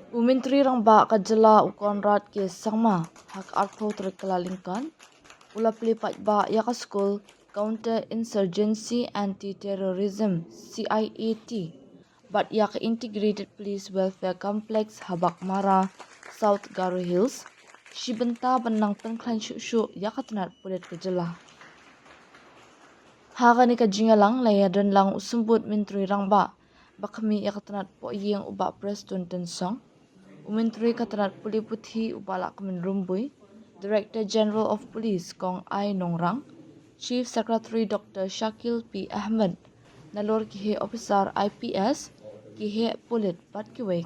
Umintri rang ba kajala ukonrat ke sangma hak arpo terkelalingkan. Ula pelipat ba iaka school Counter Insurgency Anti-Terrorism CIAT. But iaka Integrated Police Welfare Complex Habak Mara South Garo Hills. Shibenta benang pynkhlain syuk iaka tenat pulit kajala. Haga ni kajingalang layadan lang usumbut mintri rang ba. Bakami iaka tenat po yeng uba Preston Tensong. Umintri katanat puli puthi upalak kemen rumbui, Director General of Police Kong Ai Nongrang, Chief Secretary Dr. Shakil P. Ahmed, Nalor Kihe Officer IPS, Kihe Pulit Bat Kiwei.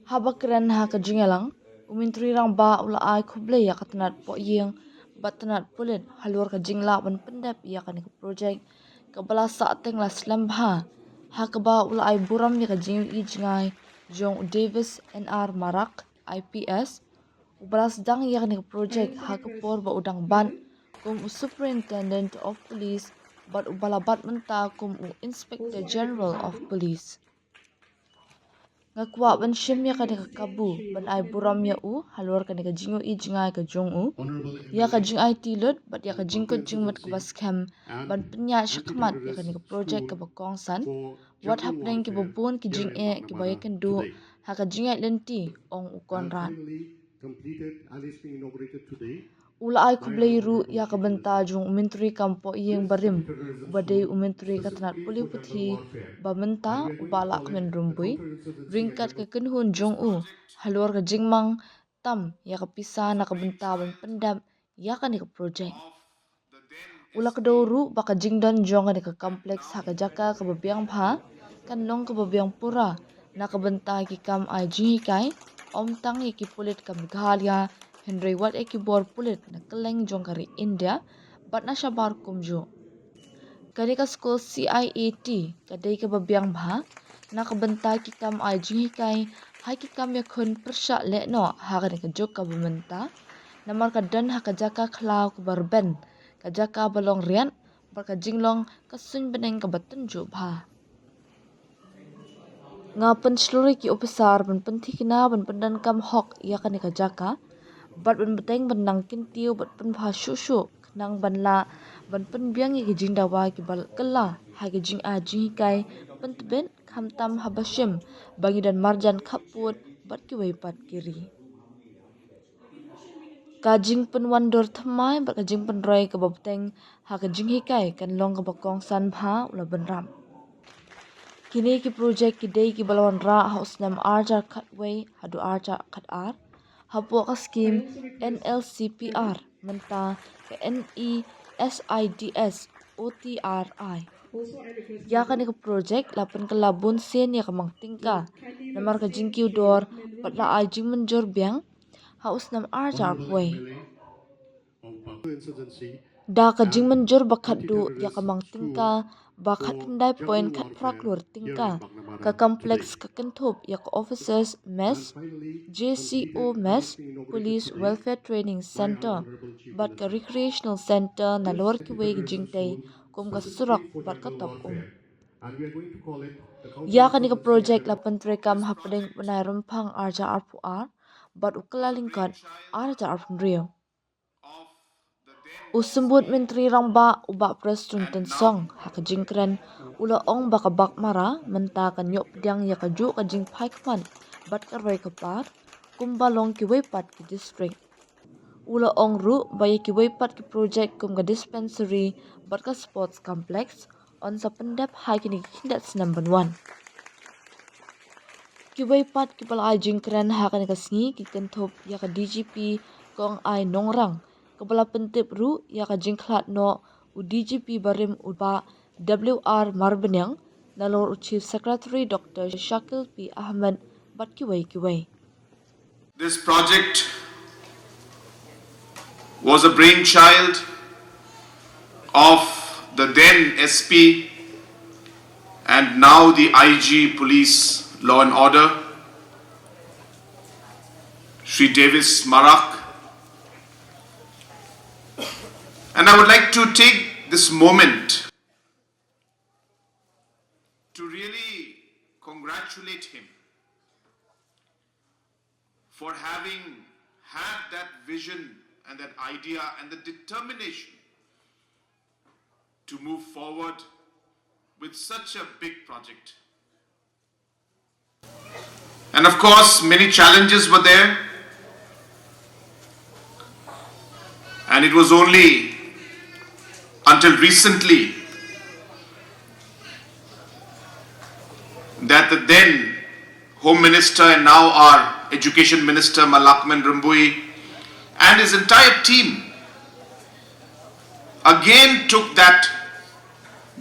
Habakren ha kajingalang, umintri rang ba ula ai kuble ya katanat po yeng, batanat pulit halur kajingla ban pendap ya kanik project, kabala saateng la slambha, hakaba ula ai buram ya kajing ijngai jong Davis NR Marak IPS ubala sedang ya kanik project hakapor ba udang ban kum Superintendent of Police bat ubala bat menta kum Inspector General of Police ngakwa ban shim ya kanik kabu ban ai buram ya halur kanik jingu ijngai ka jong ya ka jing ai tilut bat ya ka jing ko jing mat ka baskem ban penya shakmat ya kanik project ka bakong san what happening ki babun ki jing ki baye kan do ha ka jing ai lenti ong ukon ran ula ai kublai ru ya ka benta jung umintri kampo yeng barim ubade umintri katanat puli puthi ba menta ubala kmen rumbui ringkat ka kenhun jong halor ka jingmang tam ya ka pisa na ka benta ban pendam ya ka ni ka project ulak doru baka jingdon jong ka kompleks ha ka jaka ka babiang pha kan long ka babiang pura na ka benta ki kam ai ji kai om tang ki pulit ka Meghalaya Henry wat ki bor pulit na keleng jong kari India bat na shabar kumjo kani ka school CIAT kadai ka babiang pha na ka benta ki kam ai ji kai hai ki kam ya khun persha le no ha ka ni ka jok ka bumenta namar ka dan ha ka jaka khlau ka barben ka jaka balong rian bar ka jinglong ka sun beneng ka batun jo bha nga pen sluri ki officer ban penthi kina ban pendan kam hok ya ka ni ka jaka bat ban beteng ban nang kin tiu bat pen pha shu nang ban la ban pen biang ki jing dawa ki bal kala ha ki jing a ji kai pen ben kham tam habashim bangi dan marjan khaput bat ki wei pat kiri kajing penwandor thamai bat kajing penroi ka babteng ha kajing hikai kan long ka bakong san bha ula benram kini ki project ki dei ki balon ra house nam arja khatway hadu arja khat ar hapo ka scheme NLCPR menta ka NESIDS OTRI ya ka ni ka project lapan ka labun sen ya ka mangtingka namar ka jingkiu dor pat la ai jing menjor biang house nam arja arpway da ka jingman jor bakhat du ya ka mang tingka bakhat pendai point khat prak lur tingka ka complex ka kenthop ya ka officers mess JCO mess police welfare training center bat ka recreational center na lor ki we jingtai kum ka surak bat ka top ya ka ni ka project la pantre kam happening banai rumpang arja arpu ar bat ukalalingkat arja arpun rio usumbut menteri rangba uba Preston Tensong hak jingkren ula ong baka bak mara menta kan nyop diang ya kaju ka jing pai kman bat ka roi kapar kumbalong ki wepat ki district ula ong ru baya ki wepat ki project kum ka dispensary bat ka sports complex on sa pendap hai kini kindat number 1 ki wepat ki palai jingkren hak ni ka sngi ki kenthop ya ka DGP kong ai nongrang kepala pentip ru ya ka jingklat no u DGP barim uba WR Marbenyang nalor u Chief Secretary Dr. Shakil P. Ahmed bat kiwai. This project was a brainchild of the then SP and now the IG Police Law and Order, Sri Davis Marak. And I would like to take this moment to really congratulate him for having had that vision and that idea and the determination to move forward with such a big project. And of course, many challenges were there. And it was only until recently that the then Home Minister and now our Education Minister Malakman Rambui and his entire team again took that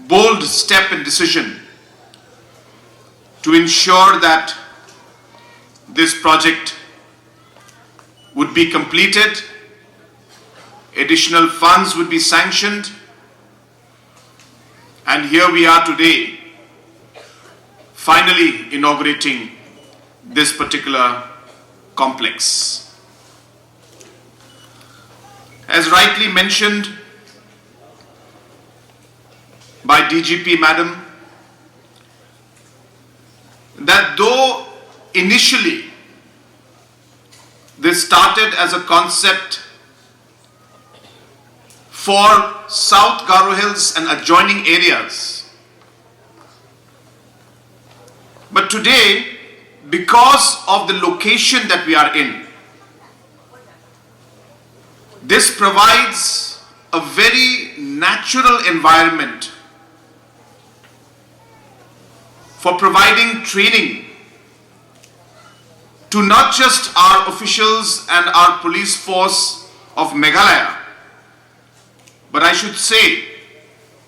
bold step and decision to ensure that this project would be completed, additional funds would be sanctioned, and here we are today, finally inaugurating this particular complex. As rightly mentioned by DGP Madam, that though initially this started as a concept for South Garo Hills and adjoining areas, but today, because of the location that we are in, this provides a very natural environment for providing training to not just our officials and our police force of Meghalaya, but I should say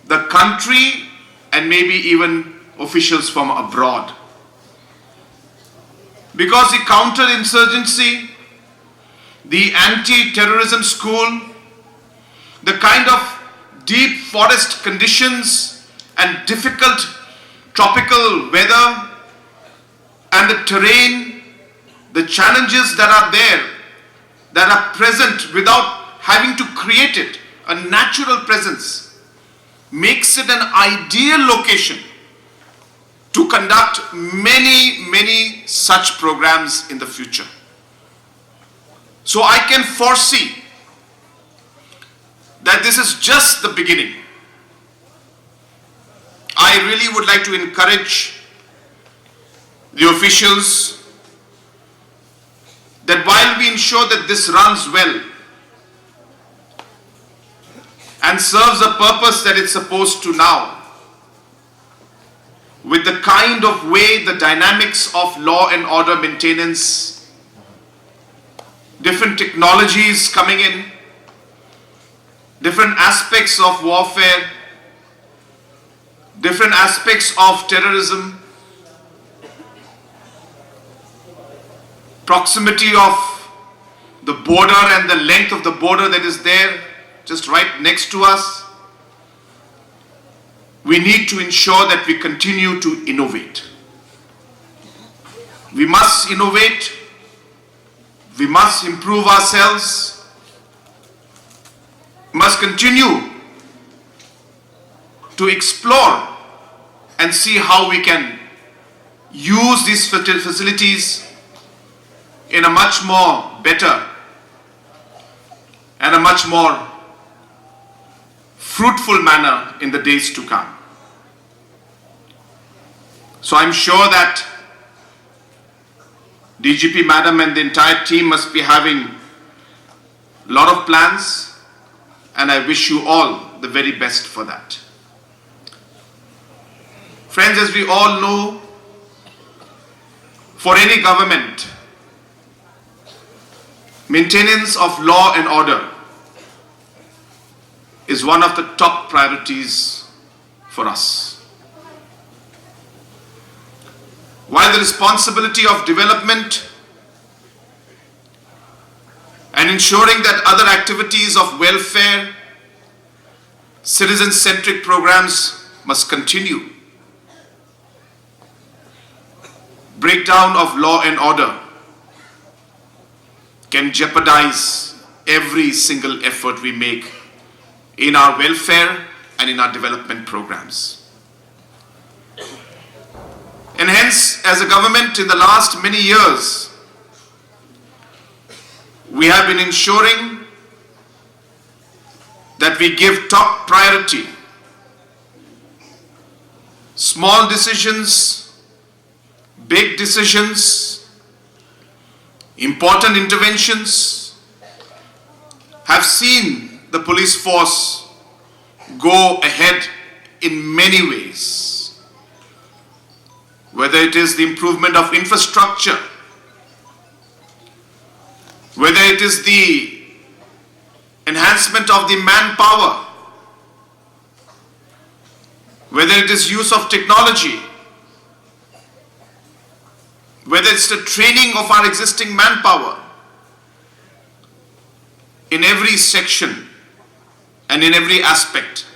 the country and maybe even officials from abroad. Because the counter-insurgency, the anti-terrorism school, the kind of deep forest conditions and difficult tropical weather and the terrain, the challenges that are there, that are present without having to create it, a natural presence, makes it an ideal location to conduct many such programs in the future. So I can foresee that this is just the beginning. I really would like to encourage the officials that while we ensure that this runs well and serves a purpose that it's supposed to now, with the kind of way the dynamics of law and order maintenance, different technologies coming in, different aspects of warfare, different aspects of terrorism, proximity of the border and the length of the border that is there just right next to us. We need to ensure that we continue to innovate. We must innovate. We must improve ourselves. We must continue to explore and see how we can use these facilities in a much more better and a much more fruitful manner in the days to come. So I'm sure that DGP Madam and the entire team must be having a lot of plans, and I wish you all the very best for that. Friends, as we all know, for any government, maintenance of law and order is one of the top priorities for us. While the responsibility of development and ensuring that other activities of welfare, citizen-centric programs must continue, breakdown of law and order can jeopardize every single effort we make in our welfare and in our development programs. And hence Hence, as a government in the last many years, we have been ensuring that we give top priority. Small decisions, big decisions, important interventions have seen the police force go ahead in many ways. Whether it is the improvement of infrastructure, whether it is the enhancement of the manpower, whether it is use of technology, whether it's the training of our existing manpower, in every section and in every aspect.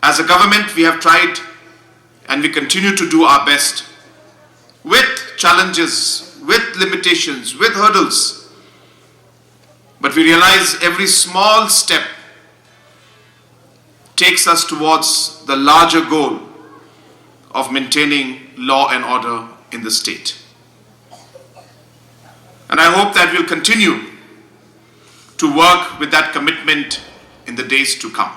As a government, we have tried and we continue to do our best with challenges, with limitations, with hurdles. But we realize every small step takes us towards the larger goal of maintaining law and order in the state. And I hope that we'll continue to work with that commitment in the days to come.